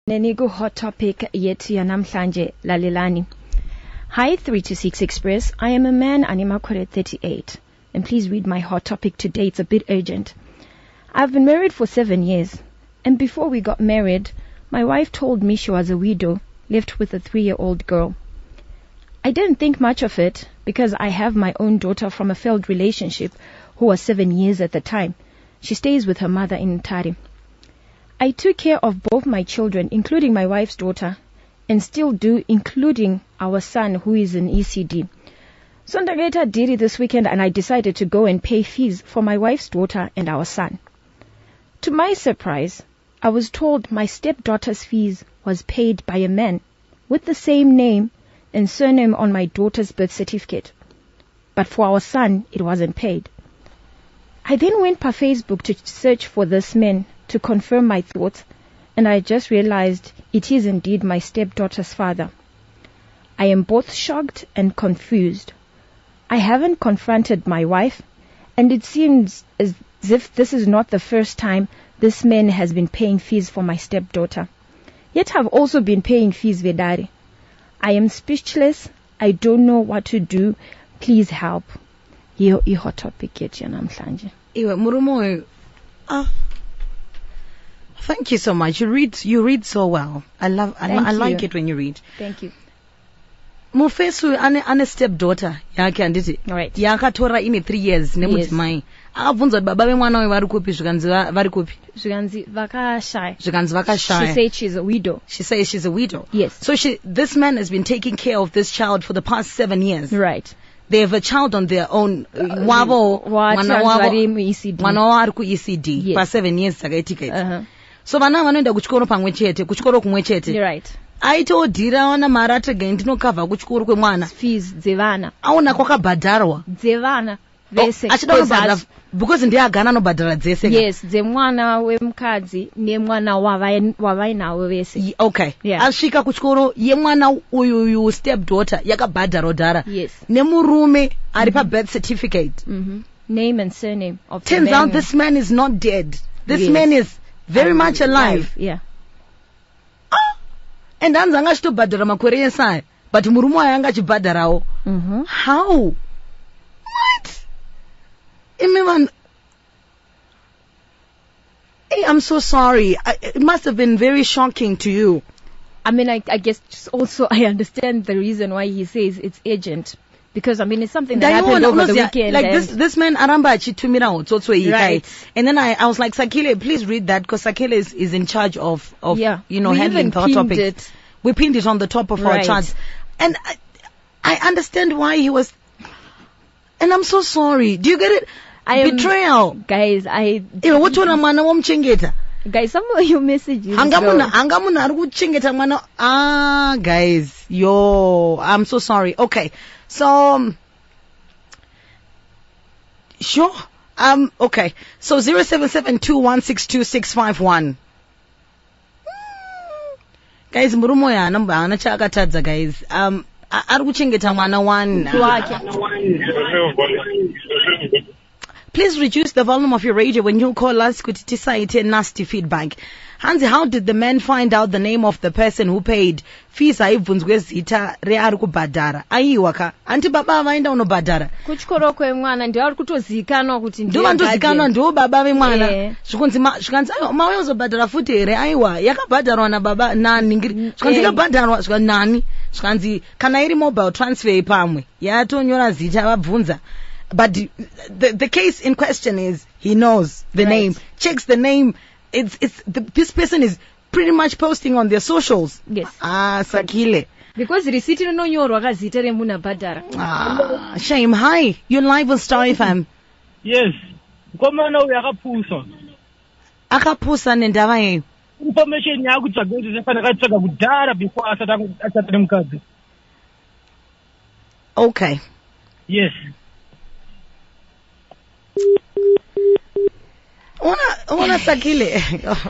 Nenigu hot topic yetu ya namhlanje lalelani. Hi 326 Express. I am a man, animakwere 38. And please read my hot topic today. It's a bit urgent. I've been married for 7 years. And before we got married, my wife told me she was a widow, left with a 3-year-old girl. I didn't think much of it because I have my own daughter from a failed relationship who was 7 years at the time. She stays with her mother in Ntari. I took care of both my children, including my wife's daughter, and still do, including our son who is in ECD. So ndakaenda did it this weekend and I decided to go and pay fees for my wife's daughter and our son. To my surprise, I was told my stepdaughter's fees was paid by a man with the same name and surname on my daughter's birth certificate. But for our son, it wasn't paid. I then went per Facebook to search for this man to confirm my thoughts, and I just realized it is indeed my stepdaughter's father. I am both shocked and confused. I haven't confronted my wife, and it seems as if this is not the first time this man has been paying fees for my stepdaughter. Yet I've also been paying fees vedari. I am speechless. I don't know what to do. Please help. Hiyo hot topic yetu ya namhlanje. Iwe murumo. Thank you so much. You read so well. I like it when you read. Thank you. Mafees ane stepdaughter yake anditi. Right. Yakatora ine 3 years nemudzimai. Akabvunza kuti baba vemwana uyu vari kupi zvikanzi vari kupi? Zvikanzi vakashaya. Zvikanzi vakashaya. She said she's a widow. She says she's a widow. Yes. So this man has been taking care of this child for the past 7 years. Right. They have a child on their own. Mwana wavo ku ECD. For 7 years sakaitika. So vana vanoenda kuchikoro pamwe chete, kuchikoro kumwe chete. Right. Aitodhira wana mari atega ndinokavha kuchikoro kwemwana. Fees dzevana. Aona kwakabhadharwa. Dzevana. Vese. Achida kubhadhara because ndiye agana anobhadhara dzese. Yes, dzemwana wemukadzi nemwana wavainawo vese. Okay. Yeah. Asvika kuchikoro yemwana uyu stepdaughter yakabhadharwa dhara. Yes. Nemurume ari pa birth certificate. Name and surname of Turns the out this man is not dead. This man is very much alive. Yeah. And hanzi anga achitobhadhara makore esaya, but murume wayo anga achibhadharawo. How? What? Hey, I'm so sorry. It must have been very shocking to you. I mean, I guess just also I understand the reason why he says it's urgent. Because, I mean, it's something that happened over the weekend. Like this man, Aramba achitumira otsotso ikai. Right. And then I was like, Sakile, please read that, because Sakile is in charge of handling the topic. We pinned it on the top of our charts. And I understand why he was, and I'm so sorry. Do you get it? Betrayal. Guys, Guys, some of your messages. Guys, I'm so sorry. Okay. So, sure. Okay. So 0772162651. Guys, murumo ya namba anachakatadza guys. Ari kuchengeta mwana one. Please reduce the volume of your radio when you call us. Kuti tisaite nasty feedback. Hansi, how did the man find out the name of the person who paid? Fees aibvunzwe zita reari kubhadhara. Aiwa ka. Anti baba vaenda unobhadhara. Kuchikoro kwemwana ndio ari kutozikanwa kuti ndiye vandozikanwa ndio baba vemwana. Zvikunzi mauya uzobhadhara futi here. Aiwa yakabhadharwa nababa naningiri. Zvikanzi yakabhadharwa zvikanzi nani. Zvikanzi kana iri mobile transfer pamwe. Yatonyora zita vabvunza. But the case in question is he knows the name, checks the name. This person is pretty much posting on their socials. Yes. Sakile. Because receipt inonyorwa kazita remuna bhadhara. Shame. Hi, you're live on Star FM. Yes. Komana uyakaphusa. Akaphusa nendaba yenu. Information yakho utsagwezi sefana katsaka kudara before asatha Mukadzi. Okay. Yes. Sakile,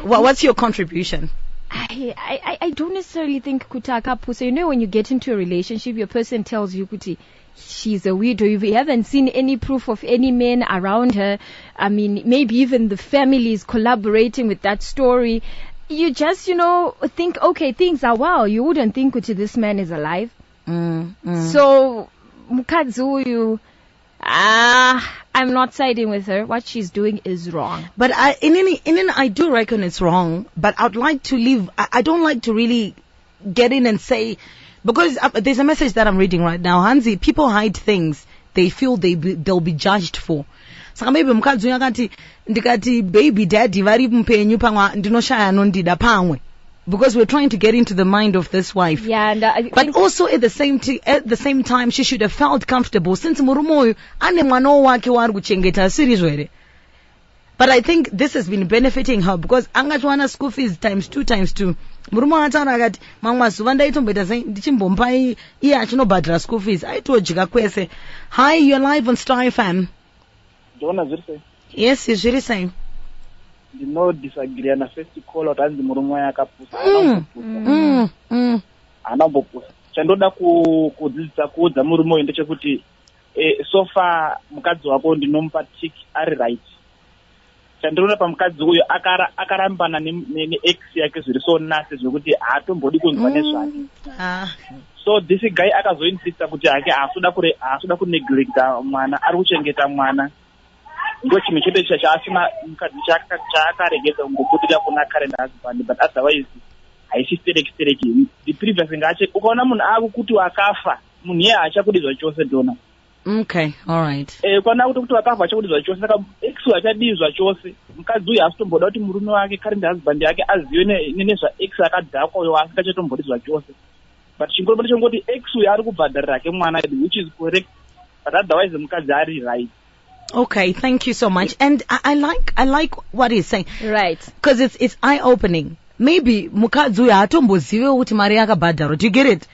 what's your contribution? I don't necessarily think kutaka pusa. You know, when you get into a relationship, your person tells you kuti she's a widow. If you haven't seen any proof of any men around her, I mean, maybe even the family is collaborating with that story. you just, think, okay, things are well. You wouldn't think kuti this man is alive. So, Mukadzi uyu, I'm not siding with her. What she's doing is wrong. But I do reckon it's wrong. But I'd like to leave. I don't like to really get in and say, because there's a message that I'm reading right now. Hansi, people hide things they feel they'll be judged for. Saka maybe mukadzi yakati ndikati baby daddy vari mpenyu pamwe ndinoshaya anondida pamwe, because we're trying to get into the mind of this wife. Yeah, and but also at the same time she should have felt comfortable since murume uyu ane mwana wake waari kuchengeta asiri zvere. But I think this has been benefiting her, because angatowana school fees times 2. Murume akataura akati mamwe mazuva ndaitomboita sei ndichimbompai iye achinobhadhara school fees aitojika kwese. Hi, you're live on Star FM. Ndona zviri sei? Yes, zviri sei. Ndinodisagree na first call out hanzi murume waye akapusa. Anambopusa. Chandoda kudzidzisa kuudza murume uyu ndechekuti so far mukadzi wako ndinomupa tick ari right. Chandinoona pamukadzi uyu akarambana neex yake zviri so nasi zvekuti haatombodi kunzwa nezvake. So this guy akazoinsista kuti hake haasuda kuneglecta mwana, ari kuchengeta mwana. Ndo chimwe chete chaasina mukadzi chaakaregedza kungobudira kuna current husband, but otherwise haisistereki. The previous ngache ukaona munhu akukuti wakafa, munhu iye haachakudidzwa chose ndona. Okay, all right. Ukaona kuti wakafa hachakudidzwa chose, saka ex hachadidzwa chose. Mukadzi uyu haasitomboda kuti murume wake current husband yake azive nezvaex akadzakwa uyo asingachatombodidzwa chose. But chingorombo ndechongoti ex uyu ari kubhadharira ke mwana, which is correct, but otherwise mukadzi ari right. Okay, thank you so much. And I like what he's saying. Right. Because it's eye-opening. Maybe mukadzi uyu haatombozive kuti mari yakabhadharwa. Do you get it?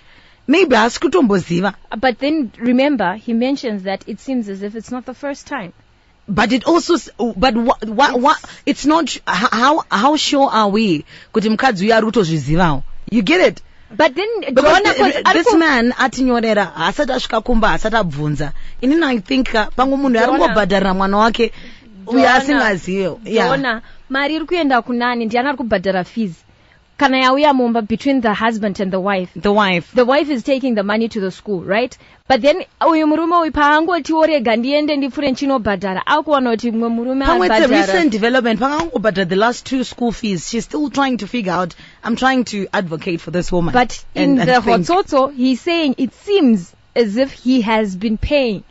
Maybe haasikutomboziva. But then remember, he mentions that it seems as if it's not the first time. But it also, but what it's not, how sure are we kuti mukadzi uyu ari kutozvizivawo? You get it? But then this man atinyorera haasati asvika kumba haasati abvunza. Inini I think pamwe munhu ari kungobhadharira mwana wake uyu asingazive. Dona mari iri kuenda kunani, ndiani ari kubhadhara fees? Kana yauya mumba between the husband and the wife. The wife is taking the money to the school, right? But then uyu murume uyu paangoti orega ndiende ndifure ndinobhadhara akuwana kuti mumwe murume abhadhara. It's a recent development. Pangangobhadhara the last 2 school fees. She's still trying to figure out. I'm trying to advocate for this woman. But in the Hotsoto, he's saying it seems as if he has been paying.